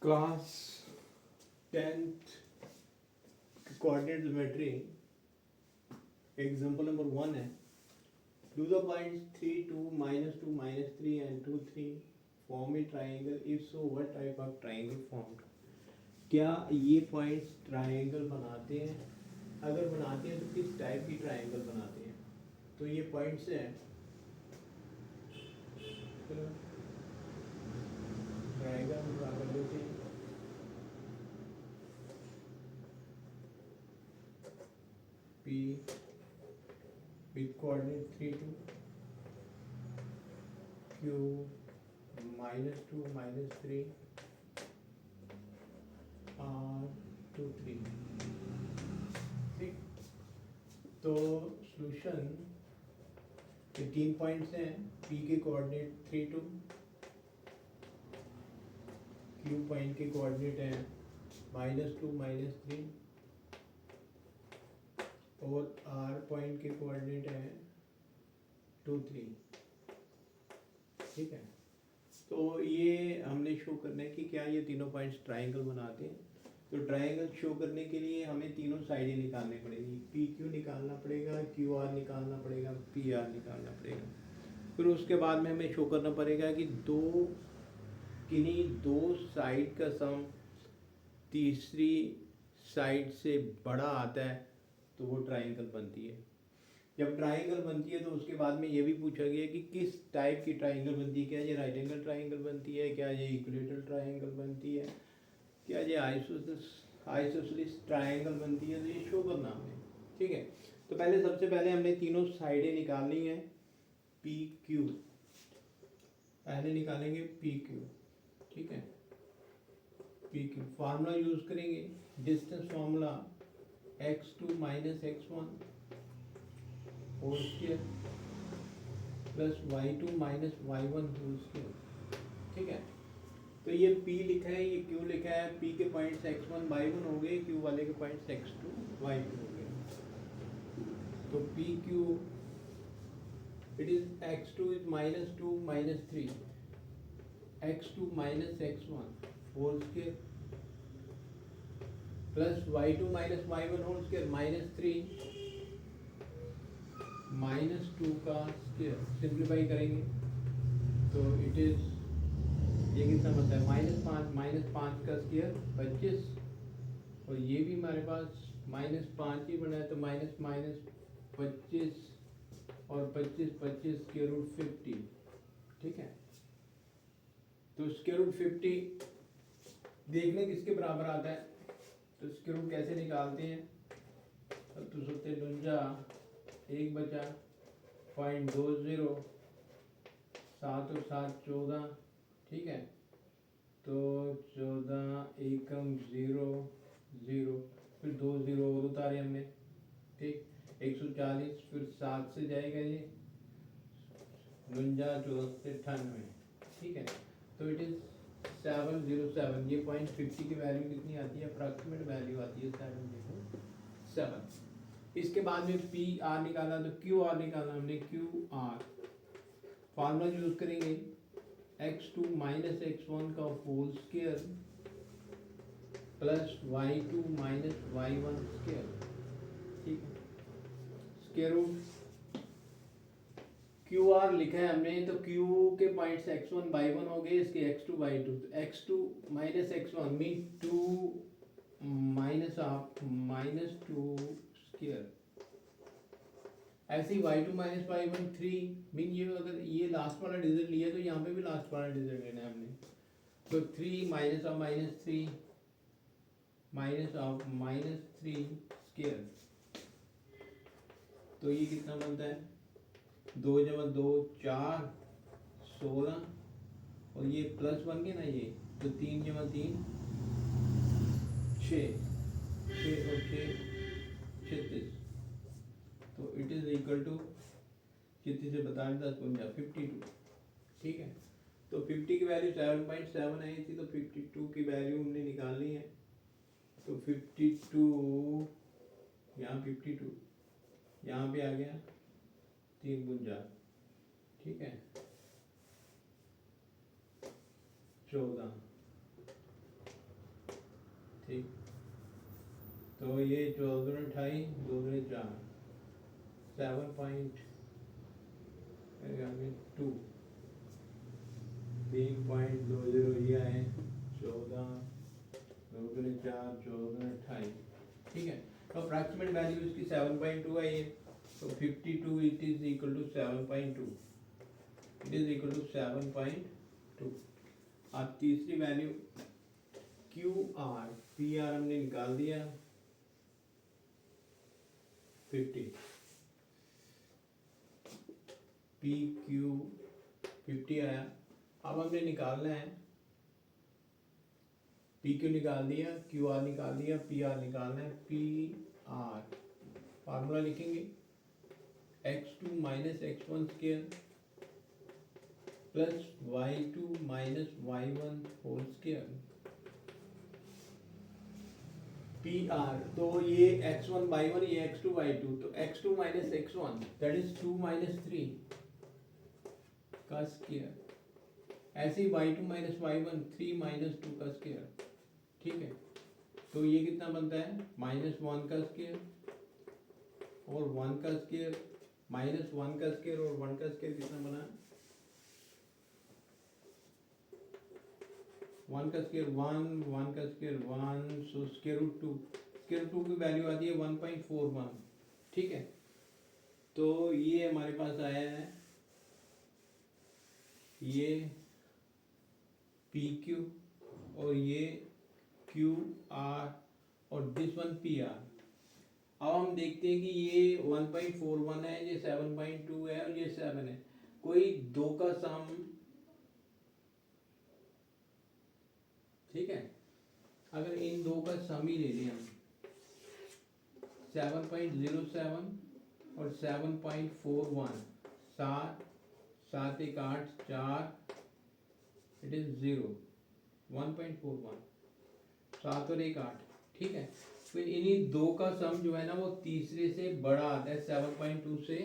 Class 10th coordinate geometry example number 1 है. Do the points 3 2 -2 -3 and 2 3 form a triangle? If so, what type of triangle formed? क्या ये points triangle बनाते हैं? अगर बनाते हैं तो किस टाइप की ट्रायंगल बनाते हैं? तो ये पॉइंट्स हैं ट्रायंगल ड्रा कर लेते हैं. P with coordinate 3 2, Q -2 -3, R 2 3. ठीक, तो सॉल्यूशन ये 3 पॉइंट्स हैं. P के कोऑर्डिनेट 3 2, Q पॉइंट के कोऑर्डिनेट हैं -2 -3 और R पॉइंट के कोऑर्डिनेट हैं 2 3. ठीक है, तो ये हमने शो करना है कि क्या ये तीनों पॉइंट्स ट्रायंगल बनाते हैं. तो ट्रायंगल शो करने के लिए हमें तीनों साइडें निकालनी पड़ेगी. पी क्यू निकालना पड़ेगा, क्यू आर निकालना पड़ेगा, पी आर निकालना पड़ेगा. फिर उसके बाद में हमें शो करना पड़ेगा कि किन्हीं दो साइड का सम तीसरी साइड से बड़ा आता है तो वो ट्रायंगल बनती है. जब ट्रायंगल बनती है तो उसके बाद में ये भी पूछा गया कि किस टाइप की ट्रायंगल बनती है. क्या ये राइट एंगल ट्रायंगल बनती है, क्या ये इक्विलेटरल ट्रायंगल बनती है, क्या ये आइसोसेलेस ट्रायंगल बनती है. तो ये शो करना हमने. ठीक है, तो सबसे पहले हमने तीनों साइडें निकालनी है. पी क्यू पहले निकालेंगे पी क्यू. ठीक है, पी क्यू फार्मूला यूज करेंगे. Distance formula x2 - x1 whole square plus y2 - y1 whole square. ठीक है, तो ये P लिखा है, ये Q लिखा है. P के पॉइंट्स x1 y1 हो गए, Q वाले के पॉइंट्स x2 y2 हो गए. तो PQ it is x2 is -2 -3 x2 - x1 whole square plus y2 - y1 whole square -3 -2 का स्क्वायर. सिंप्लीफाई करेंगे तो इट इज ये कितना बनता है -5 का स्क्वायर 25 और ये भी हमारे पास -5 ही बना है तो -25 और 25 स्क्वायर रूट 50. ठीक है, तो स्क्वायर रूट 50 देखने किसके बराबर आता है. तो स्क्वायर रूट कैसे निकालते हैं. तो सोते 1 बचा 0.20 7 और 7 14. ठीक है, तो 14 एकम 0 0 फिर 2 0 और उतारे हमने. ठीक, 140 फिर 7 से जाएगा ये 49 14 से 98. ठीक है, तो इट इज 707. ये 0.50 की वैल्यू कितनी आती है, अप्रॉक्सीमेट वैल्यू आती है 707. इसके बाद में पी आर निकाला तो क्यू आर निकालना हमने. क्यू आर फार्मूला यूज करेंगे x2 - x1 का whole square plus y2 - y1 square. ठीक है, स्क्वायर रूट क्यू आर लिखा है हमने तो क्यू के पॉइंट्स x1 y1 हो गए, इसके x2 y2. तो x2 - x1 मीन 2 -2 स्क्वायर. ऐसे ही y2 - y1 3 मीन ये अगर ये लास्ट वाला डिजिट लिया तो यहाँ पे भी लास्ट वाला डिजिट लेना है हमने. तो 3 -3 -3 स्क्वायर. तो ये कितना बनता है 2 × 2 4 16 और ये प्लस बन गया ना ये. तो 3 × 3 6 6 और 6 36. तो इट इज इक्वल टू कितने से बता दें 10 × 52. ठीक है, तो 50 की वैल्यू 7.7 आई थी तो 52 की वैल्यू हमने निकालनी है. तो 52 यहाँ 52 यहाँ पे आ गया 3 × 4. ठीक है, 14 ठीक, तो ये 14 2 4 7.2 3.20 ये आए 14 2 4 14 ठीक है। तो अप्रॉक्सीमेट वैल्यू इसकी 7.2 आई है, तो 52 it is equal to 7.2, it is equal to 7.2। अब तीसरी value q r, p r हमने निकाल दिया 50, पी क्यू 50 आया। अब हमने निकालना है, पी क्यू निकाल दिया, क्यू आर निकाल दिया, पी आर निकालना है। पी आर फार्मूला लिखेंगे x2 minus x1 square plus y2 minus y1 whole square. P r, तो ये x1 y1, ये x2 y2, तो x2 minus x1 that is 2 minus 3 का स्क्वायर। ऐसे ही y2 माइनस y1 3 माइनस 2 का स्क्वायर। ठीक है, तो ये कितना बनता है -1 का स्क्वायर और 1 का स्क्वायर, -1 का स्क्वायर और 1 का स्क्वायर कितना बना, 1 का स्क्वायर 1, 1 का square 1, so square root 2, square root 2 की वैल्यू आती है 1.41। ठीक है, तो ये हमारे पास आया है ये पी क्यू और ये क्यू आर और दिस वन पी आर। अब हम देखते हैं कि ये 1.41 है, ये 7.2 है और ये 7 है। कोई दो का सम, ठीक है, अगर इन दो का सम ही ले लें हम 7.07 और 7.41, 7 7 1 8 4, इट इज 0, 1.41, 7 और 1 8। ठीक है, फिर इन्हीं दो का सम जो है ना वो तीसरे से बड़ा आता है, 7.2 से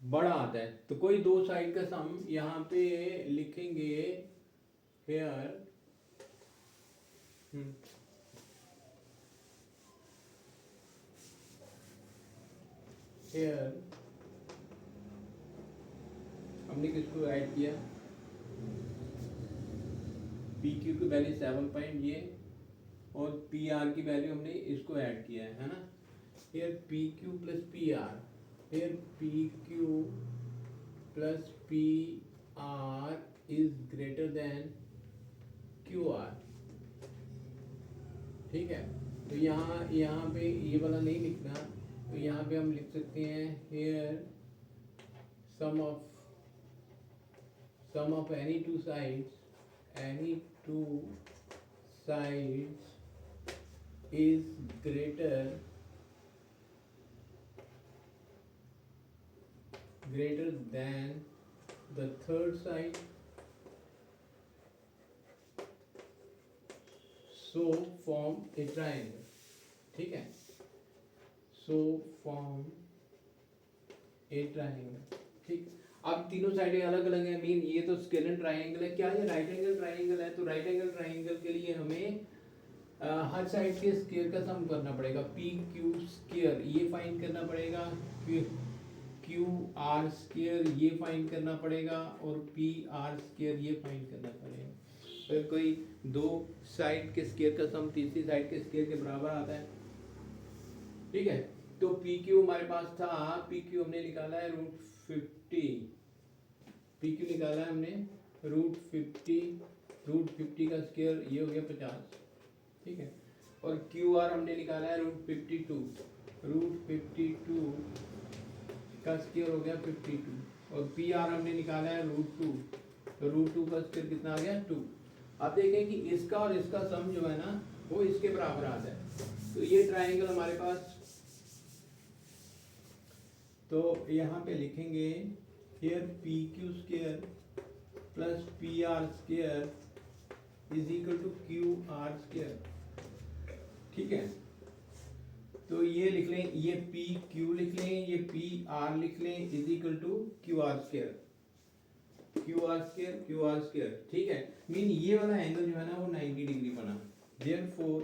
बड़ा आता है। तो कोई दो साइड का सम यहाँ पे लिखेंगे हेयर, हेयर हमने किसको ऐड किया, पी क्यू की वैल्यू 7 पॉइंट ये और पी आर की वैल्यू हमने इसको ऐड किया है ना। Here p q plus P r, here p q plus P r is greater than q r. ठीक है, तो यहाँ पे ये वाला नहीं लिखना, तो यहाँ पे हम लिख सकते हैं here sum of any two sides is greater than the third side, so form a triangle। ठीक है, so form a triangle। ठीक, अब तीनों साइडें अलग अलग हैं, मीन ये तो स्केलर ट्राइंगल है, क्या ये राइट एंगल ट्राइंगल है? तो राइट एंगल ट्राइंगल के लिए हमें हर साइड के स्क्वायर का सम करना पड़ेगा, पी क्यू स्क्वायर ये फाइंड करना पड़ेगा, क्यू आर स्क्वायर ये फाइंड करना पड़ेगा और पी आर स्क्वायर ये फाइंड करना पड़ेगा। अगर कोई दो साइड के स्क्वायर का सम तीसरी साइड के स्क्वायर के बराबर आता है, ठीक है, तो पी क्यू हमारे पास था, पी क्यू हमने निकाला है √50, पी क्यू निकाला है हमने √50 का स्क्वायर ये हो गया 50। ठीक है, और क्यू आर हमने निकाला है √52 का स्क्वायर हो गया 52 और पी आर हमने निकाला है √2, तो √2 का स्क्वायर कितना आ गया 2। अब देखें कि इसका और इसका सम जो है ना वो इसके बराबर आता है, तो ये ट्राइंगल हमारे पास, तो यहाँ पे लिखेंगे here P Q square plus P R square is equal to Q R square. ठीक है, तो ये लिख लें, ये पी क्यू लिख लें, ये पी आर लिख लें is equal to Q R square, Q R square, Q R square. ठीक है, मीन ये वाला एंगल जो है ना वो 90 डिग्री बना, therefore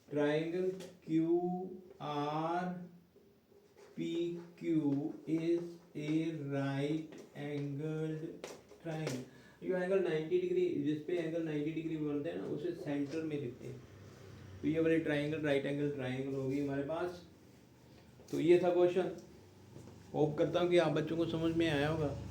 triangle Q r P Q is a right angled triangle. जो एंगल 90 डिग्री, जिस पे एंगल 90 डिग्री बनते हैं ना, उसे सेंटर में लिखते हैं। तो ये वाली ट्राइंगल राइट एंगल ट्राइंगल होगी हमारे पास। तो ये था क्वेश्चन। होप करता हूँ कि आप बच्चों को समझ में आया होगा।